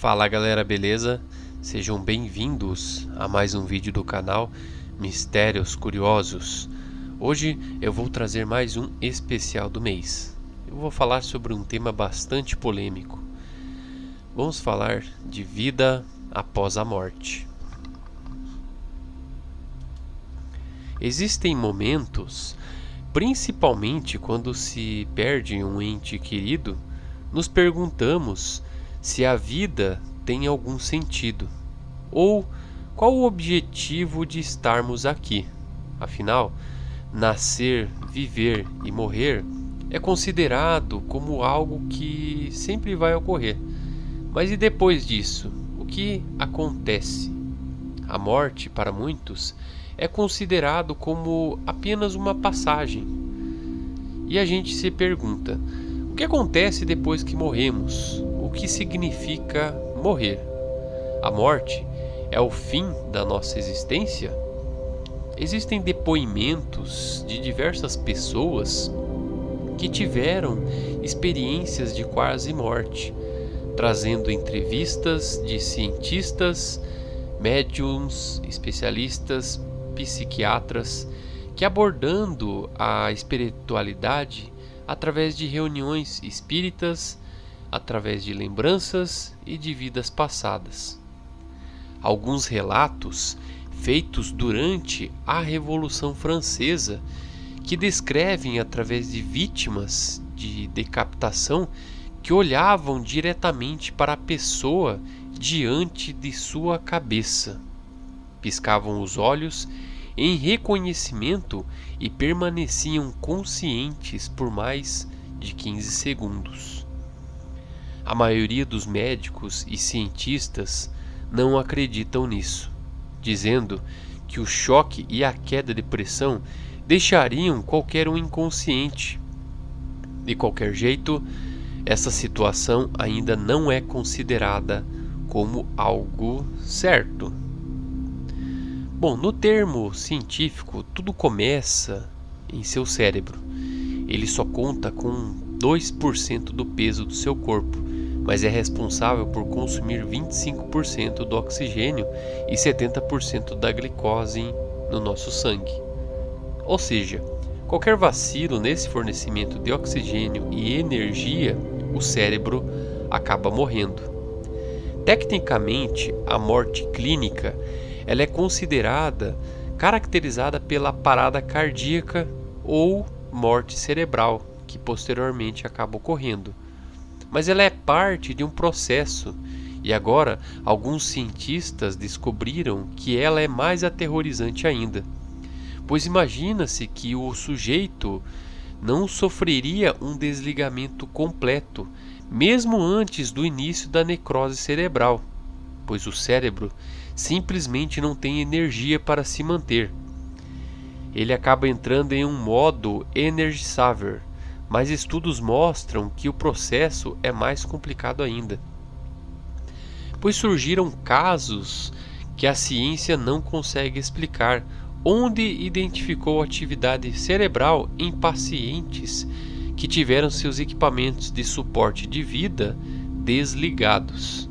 Fala galera, beleza? Sejam bem-vindos a mais um vídeo do canal Mistérios Curiosos. Hoje eu vou trazer mais um especial do mês. Eu vou falar sobre um tema bastante polêmico. Vamos falar de vida após a morte. Existem momentos, principalmente quando se perde um ente querido, nos perguntamos se a vida tem algum sentido, ou qual o objetivo de estarmos aqui. Afinal, nascer, viver e morrer é considerado como algo que sempre vai ocorrer. Mas e depois disso? O que acontece? A morte, para muitos, é considerado como apenas uma passagem. E a gente se pergunta: o que acontece depois que morremos? O que significa morrer? A morte é o fim da nossa existência? Existem depoimentos de diversas pessoas que tiveram experiências de quase morte, trazendo entrevistas de cientistas, médiums, especialistas, psiquiatras, que abordando a espiritualidade através de reuniões espíritas, através de lembranças e de vidas passadas. Alguns relatos feitos durante a Revolução Francesa que descrevem através de vítimas de decapitação que olhavam diretamente para a pessoa diante de sua cabeça, piscavam os olhos em reconhecimento e permaneciam conscientes por mais de 15 segundos. A maioria dos médicos e cientistas não acreditam nisso, dizendo que o choque e a queda de pressão deixariam qualquer um inconsciente. De qualquer jeito, essa situação ainda não é considerada como algo certo. Bom, no termo científico, tudo começa em seu cérebro. Ele só conta com 2% do peso do seu corpo, mas é responsável por consumir 25% do oxigênio e 70% da glicose no nosso sangue. Ou seja, qualquer vacilo nesse fornecimento de oxigênio e energia, o cérebro acaba morrendo. Tecnicamente, a morte clínica ela é caracterizada pela parada cardíaca ou morte cerebral, que posteriormente acaba ocorrendo. Mas ela é parte de um processo, e agora alguns cientistas descobriram que ela é mais aterrorizante ainda. Pois imagina-se que o sujeito não sofreria um desligamento completo, mesmo antes do início da necrose cerebral, pois o cérebro simplesmente não tem energia para se manter. Ele acaba entrando em um modo energizável, mas estudos mostram que o processo é mais complicado ainda, pois surgiram casos que a ciência não consegue explicar, onde identificou atividade cerebral em pacientes que tiveram seus equipamentos de suporte de vida desligados.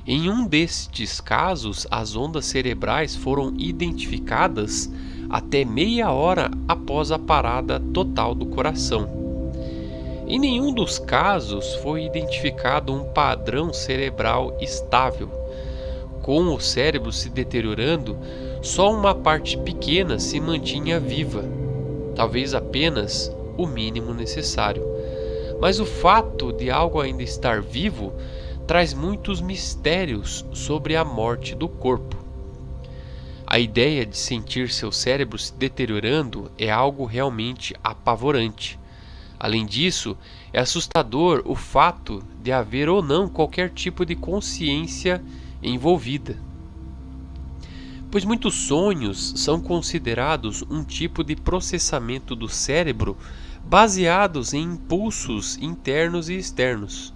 Em um destes casos, as ondas cerebrais foram identificadas até meia hora após a parada total do coração. Em nenhum dos casos foi identificado um padrão cerebral estável. Com o cérebro se deteriorando, só uma parte pequena se mantinha viva, talvez apenas o mínimo necessário. Mas o fato de algo ainda estar vivo traz muitos mistérios sobre a morte do corpo. A ideia de sentir seu cérebro se deteriorando é algo realmente apavorante. Além disso, é assustador o fato de haver ou não qualquer tipo de consciência envolvida, pois muitos sonhos são considerados um tipo de processamento do cérebro baseados em impulsos internos e externos.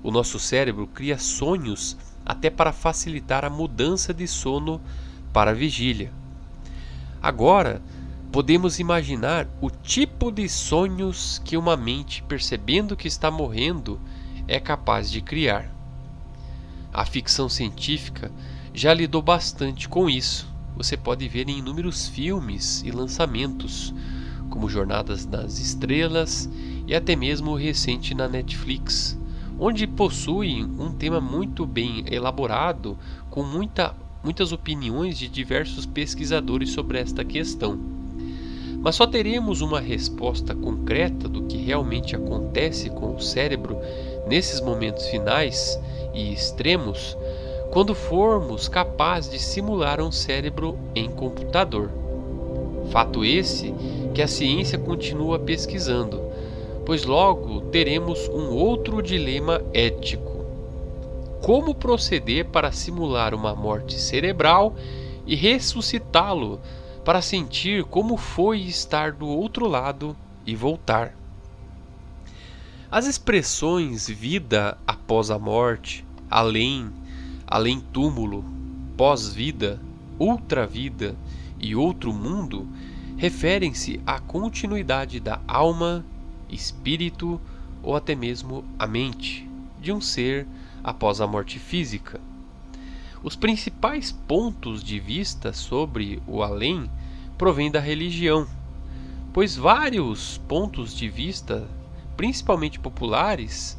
O nosso cérebro cria sonhos até para facilitar a mudança de sono para a vigília. Agora, podemos imaginar o tipo de sonhos que uma mente, percebendo que está morrendo, é capaz de criar. A ficção científica já lidou bastante com isso. Você pode ver em inúmeros filmes e lançamentos, como Jornadas nas Estrelas e até mesmo o recente na Netflix, onde possui um tema muito bem elaborado, com muitas opiniões de diversos pesquisadores sobre esta questão. Mas só teremos uma resposta concreta do que realmente acontece com o cérebro nesses momentos finais e extremos quando formos capazes de simular um cérebro em computador. Fato esse que a ciência continua pesquisando, pois logo teremos um outro dilema ético. Como proceder para simular uma morte cerebral e ressuscitá-lo para sentir como foi estar do outro lado e voltar? As expressões vida após a morte, além túmulo, pós-vida, ultravida e outro mundo referem-se à continuidade da alma, espírito ou até mesmo a mente de um ser após a morte física. Os principais pontos de vista sobre o além provêm da religião, pois vários pontos de vista, principalmente populares,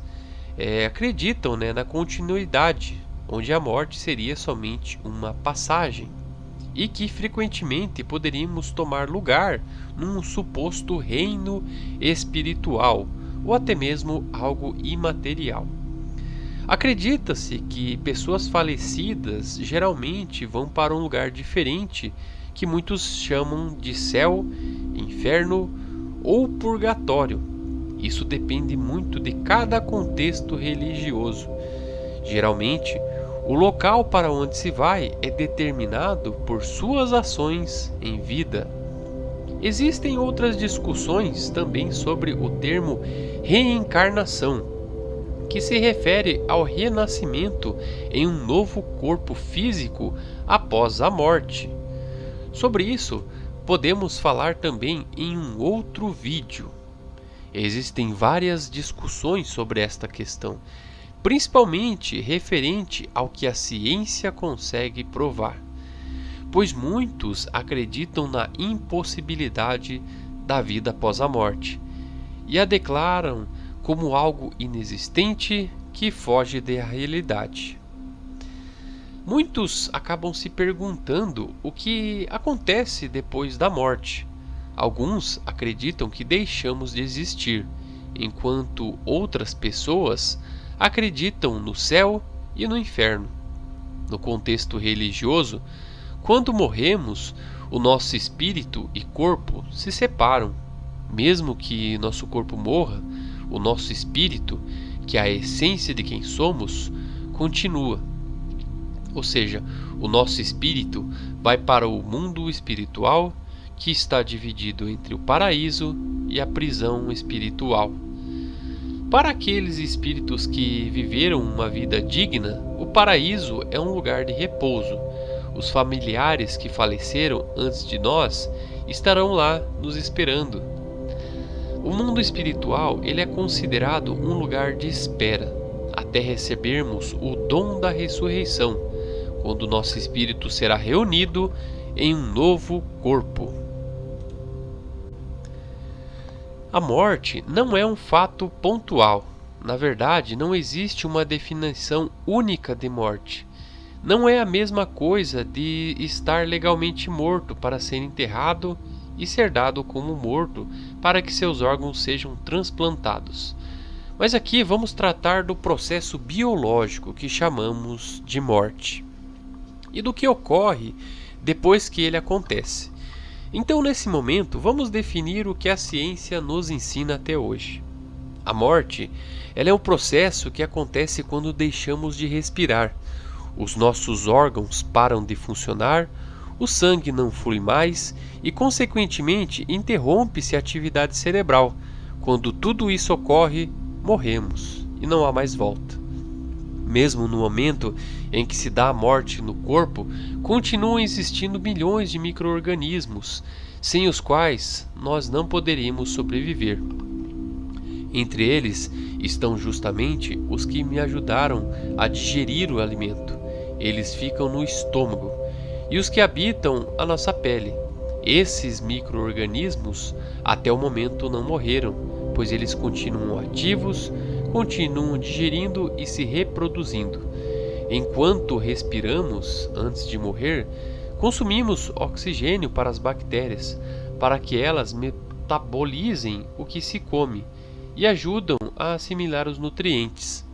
acreditam, na continuidade, onde a morte seria somente uma passagem, e que frequentemente poderíamos tomar lugar num suposto reino espiritual ou até mesmo algo imaterial. Acredita-se que pessoas falecidas geralmente vão para um lugar diferente que muitos chamam de céu, inferno ou purgatório. Isso depende muito de cada contexto religioso. Geralmente, o local para onde se vai é determinado por suas ações em vida. Existem outras discussões também sobre o termo reencarnação, que se refere ao renascimento em um novo corpo físico após a morte. Sobre isso, podemos falar também em um outro vídeo. Existem várias discussões sobre esta questão, principalmente referente ao que a ciência consegue provar, pois muitos acreditam na impossibilidade da vida após a morte e a declaram como algo inexistente que foge da realidade. Muitos acabam se perguntando o que acontece depois da morte. Alguns acreditam que deixamos de existir, enquanto outras pessoas acreditam no céu e no inferno. No contexto religioso, quando morremos, o nosso espírito e corpo se separam. Mesmo que nosso corpo morra, o nosso espírito, que é a essência de quem somos, continua. Ou seja, o nosso espírito vai para o mundo espiritual, que está dividido entre o paraíso e a prisão espiritual. Para aqueles espíritos que viveram uma vida digna, o paraíso é um lugar de repouso. Os familiares que faleceram antes de nós estarão lá nos esperando. O mundo espiritual ele é considerado um lugar de espera, até recebermos o dom da ressurreição, quando nosso espírito será reunido em um novo corpo. A morte não é um fato pontual. Na verdade, não existe uma definição única de morte. Não é a mesma coisa de estar legalmente morto para ser enterrado e ser dado como morto para que seus órgãos sejam transplantados. Mas aqui vamos tratar do processo biológico que chamamos de morte e do que ocorre depois que ele acontece. Então, nesse momento, vamos definir o que a ciência nos ensina até hoje. A morte, ela é um processo que acontece quando deixamos de respirar. Os nossos órgãos param de funcionar, o sangue não flui mais e, consequentemente, interrompe-se a atividade cerebral. Quando tudo isso ocorre, morremos e não há mais volta. Mesmo no momento em que se dá a morte no corpo, continuam existindo milhões de micro-organismos, sem os quais nós não poderíamos sobreviver. Entre eles estão justamente os que me ajudaram a digerir o alimento. Eles ficam no estômago. E os que habitam a nossa pele. Esses micro-organismos até o momento não morreram, pois eles continuam ativos, continuam digerindo e se reproduzindo. Enquanto respiramos antes de morrer, consumimos oxigênio para as bactérias, para que elas metabolizem o que se come e ajudam a assimilar os nutrientes.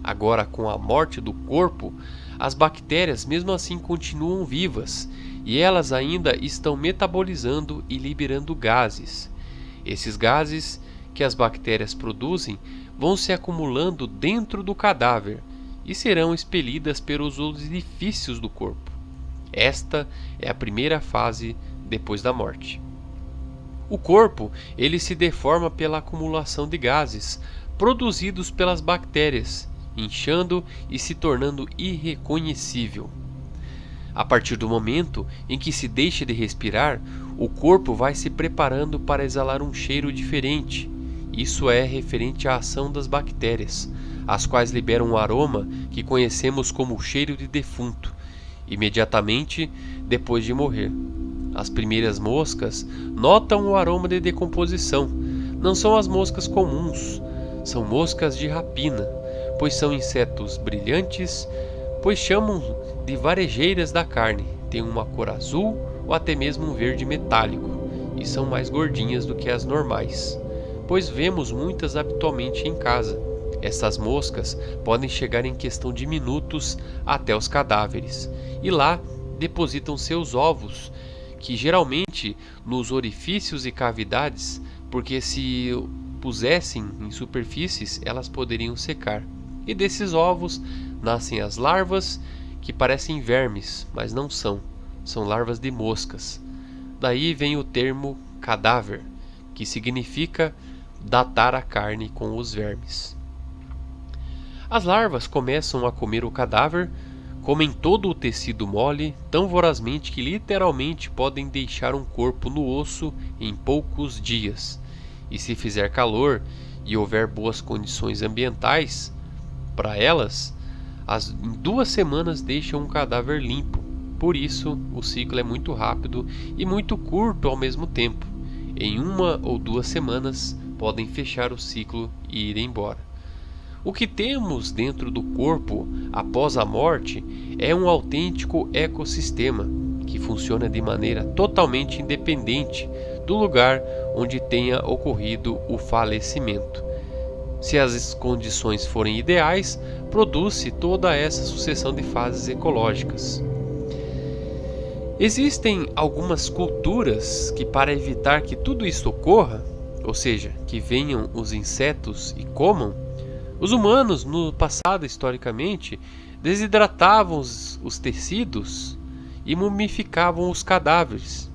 Agora, com a morte do corpo, as bactérias mesmo assim continuam vivas e elas ainda estão metabolizando e liberando gases. Esses gases que as bactérias produzem vão se acumulando dentro do cadáver e serão expelidas pelos orifícios do corpo. Esta é a primeira fase depois da morte. O corpo, ele se deforma pela acumulação de gases produzidos pelas bactérias, inchando e se tornando irreconhecível. A partir do momento em que se deixa de respirar, o corpo vai se preparando para exalar um cheiro diferente. Isso é referente à ação das bactérias, as quais liberam um aroma que conhecemos como cheiro de defunto, imediatamente depois de morrer. As primeiras moscas notam o aroma de decomposição. Não são as moscas comuns, são moscas de rapina, pois são insetos brilhantes, pois chamam de varejeiras da carne. Têm uma cor azul ou até mesmo um verde metálico, e são mais gordinhas do que as normais, pois vemos muitas habitualmente em casa. Essas moscas podem chegar em questão de minutos até os cadáveres, e lá depositam seus ovos, que geralmente nos orifícios e cavidades, porque se pusessem em superfícies elas poderiam secar. E desses ovos nascem as larvas, que parecem vermes, mas não são. São larvas de moscas. Daí vem o termo cadáver, que significa datar a carne com os vermes. As larvas começam a comer o cadáver, comem todo o tecido mole, tão vorazmente que literalmente podem deixar um corpo no osso em poucos dias. E se fizer calor e houver boas condições ambientais para elas, em 2 semanas deixam um cadáver limpo. Por isso, o ciclo é muito rápido e muito curto ao mesmo tempo. Em 1 ou 2 semanas, podem fechar o ciclo e ir embora. O que temos dentro do corpo após a morte é um autêntico ecossistema que funciona de maneira totalmente independente do lugar onde tenha ocorrido o falecimento. Se as condições forem ideais, produz-se toda essa sucessão de fases ecológicas. Existem algumas culturas que, para evitar que tudo isso ocorra, ou seja, que venham os insetos e comam, os humanos, no passado historicamente, desidratavam os tecidos e mumificavam os cadáveres.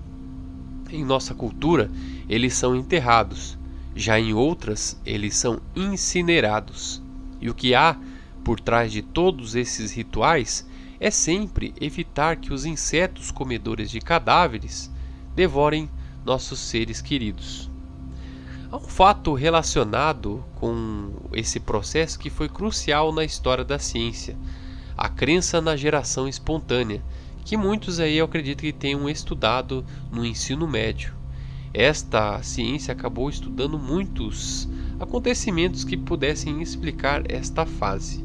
Em nossa cultura, eles são enterrados. Já em outras, eles são incinerados. E o que há por trás de todos esses rituais é sempre evitar que os insetos comedores de cadáveres devorem nossos seres queridos. Há um fato relacionado com esse processo que foi crucial na história da ciência: a crença na geração espontânea, que muitos aí eu acredito que tenham estudado no ensino médio. Esta ciência acabou estudando muitos acontecimentos que pudessem explicar esta fase.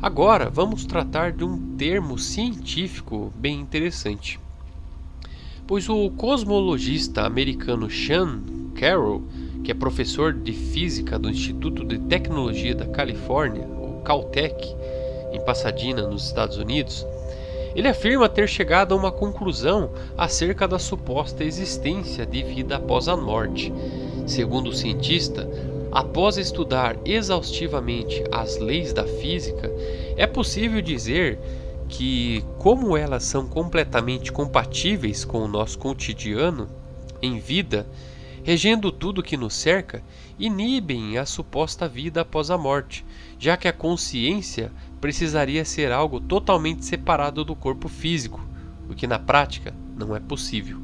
Agora vamos tratar de um termo científico bem interessante, pois o cosmologista americano Sean Carroll, que é professor de física do Instituto de Tecnologia da Califórnia, o Caltech, em Pasadena, nos Estados Unidos, ele afirma ter chegado a uma conclusão acerca da suposta existência de vida após a morte. Segundo o cientista, após estudar exaustivamente as leis da física, é possível dizer que, como elas são completamente compatíveis com o nosso cotidiano em vida, regendo tudo que nos cerca, inibem a suposta vida após a morte, já que a consciência precisaria ser algo totalmente separado do corpo físico, o que na prática não é possível.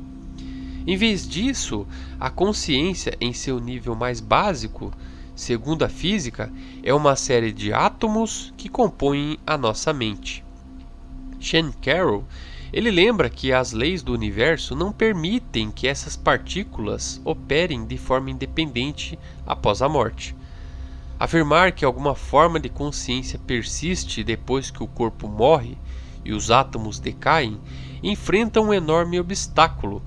Em vez disso, a consciência em seu nível mais básico, segundo a física, é uma série de átomos que compõem a nossa mente. Sean Carroll, ele lembra que as leis do universo não permitem que essas partículas operem de forma independente após a morte. Afirmar que alguma forma de consciência persiste depois que o corpo morre e os átomos decaem enfrenta um enorme obstáculo,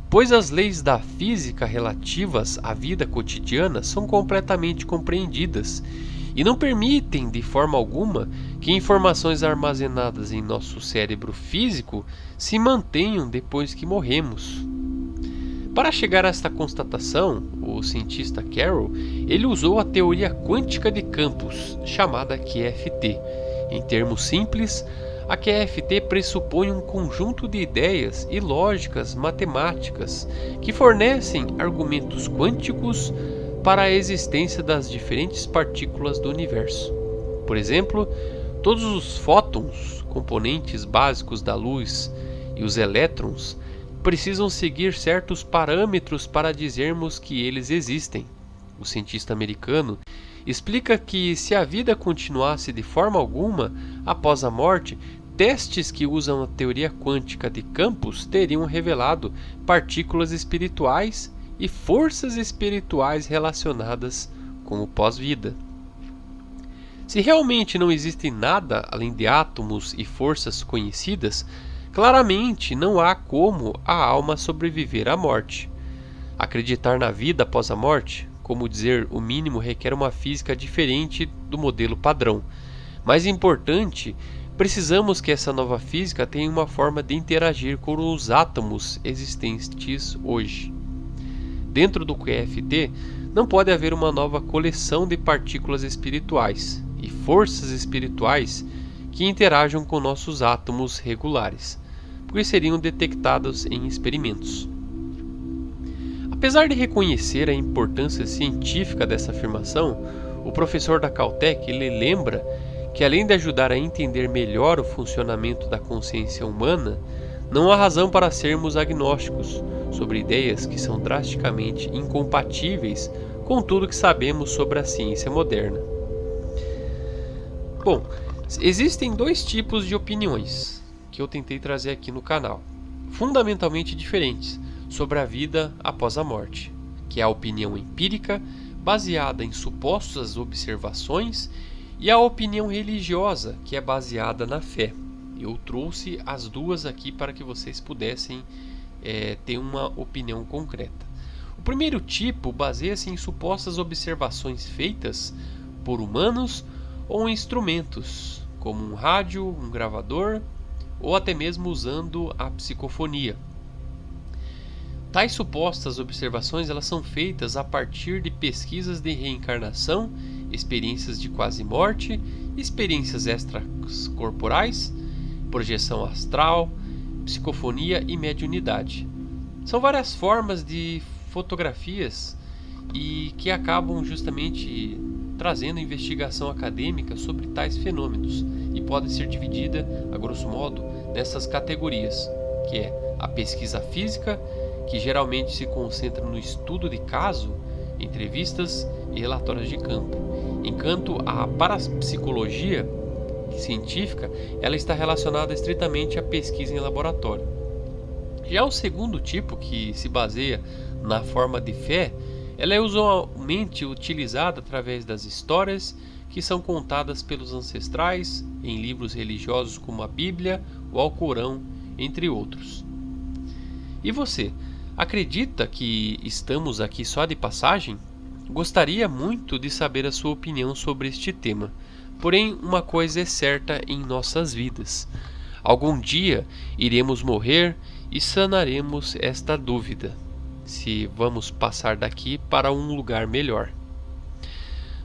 pois as leis da física relativas à vida cotidiana são completamente compreendidas e não permitem de forma alguma que informações armazenadas em nosso cérebro físico se mantenham depois que morremos. Para chegar a esta constatação, o cientista Carroll ele usou a teoria quântica de campos, chamada QFT. Em termos simples, a QFT pressupõe um conjunto de ideias e lógicas matemáticas que fornecem argumentos quânticos para a existência das diferentes partículas do universo. Por exemplo, todos os fótons, componentes básicos da luz, e os elétrons precisam seguir certos parâmetros para dizermos que eles existem. O cientista americano explica que se a vida continuasse de forma alguma após a morte, testes que usam a teoria quântica de campos teriam revelado partículas espirituais e forças espirituais relacionadas com o pós-vida. Se realmente não existe nada além de átomos e forças conhecidas, claramente não há como a alma sobreviver à morte. Acreditar na vida após a morte, como dizer o mínimo, requer uma física diferente do modelo padrão. Mais importante, precisamos que essa nova física tenha uma forma de interagir com os átomos existentes hoje. Dentro do QFT, não pode haver uma nova coleção de partículas espirituais e forças espirituais que interajam com nossos átomos regulares, porque seriam detectados em experimentos. Apesar de reconhecer a importância científica dessa afirmação, o professor da Caltech ele lembra que, além de ajudar a entender melhor o funcionamento da consciência humana, não há razão para sermos agnósticos sobre ideias que são drasticamente incompatíveis com tudo que sabemos sobre a ciência moderna. Bom, existem dois tipos de opiniões que eu tentei trazer aqui no canal, fundamentalmente diferentes, sobre a vida após a morte, que é a opinião empírica, baseada em supostas observações, e a opinião religiosa, que é baseada na fé. Eu trouxe as duas aqui para que vocês pudessem ter uma opinião concreta. O primeiro tipo baseia-se em supostas observações feitas por humanos ou instrumentos, como um rádio, um gravador, ou até mesmo usando a psicofonia. Tais supostas observações elas são feitas a partir de pesquisas de reencarnação, experiências de quase-morte, experiências extracorporais, projeção astral, psicofonia e mediunidade. São várias formas de fotografias e que acabam justamente trazendo investigação acadêmica sobre tais fenômenos e podem ser dividida, a grosso modo, nessas categorias, que é a pesquisa física, que geralmente se concentra no estudo de caso, entrevistas e relatórios de campo, enquanto a parapsicologia científica ela está relacionada estritamente à pesquisa em laboratório. Já o segundo tipo, que se baseia na forma de fé, ela é usualmente utilizada através das histórias que são contadas pelos ancestrais em livros religiosos como a Bíblia, o Alcorão, entre outros. E você, acredita que estamos aqui só de passagem? Gostaria muito de saber a sua opinião sobre este tema. Porém, uma coisa é certa em nossas vidas: algum dia iremos morrer e sanaremos esta dúvida, se vamos passar daqui para um lugar melhor.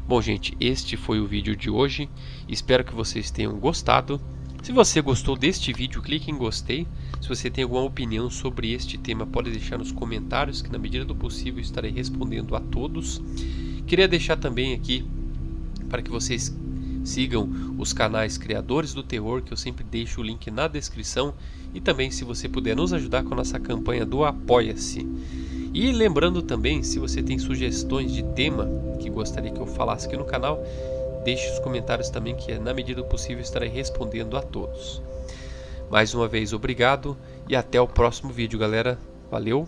Bom, gente, este foi o vídeo de hoje. Espero que vocês tenham gostado. Se você gostou deste vídeo, clique em gostei. Se você tem alguma opinião sobre este tema, pode deixar nos comentários, que na medida do possível estarei respondendo a todos. Queria deixar também aqui para que vocês Sigam os canais Criadores do Terror, que eu sempre deixo o link na descrição. E também, se você puder nos ajudar com a nossa campanha do Apoia-se. E lembrando também, se você tem sugestões de tema que gostaria que eu falasse aqui no canal, deixe os comentários também, que na medida do possível estarei respondendo a todos. Mais uma vez, obrigado e até o próximo vídeo, galera. Valeu!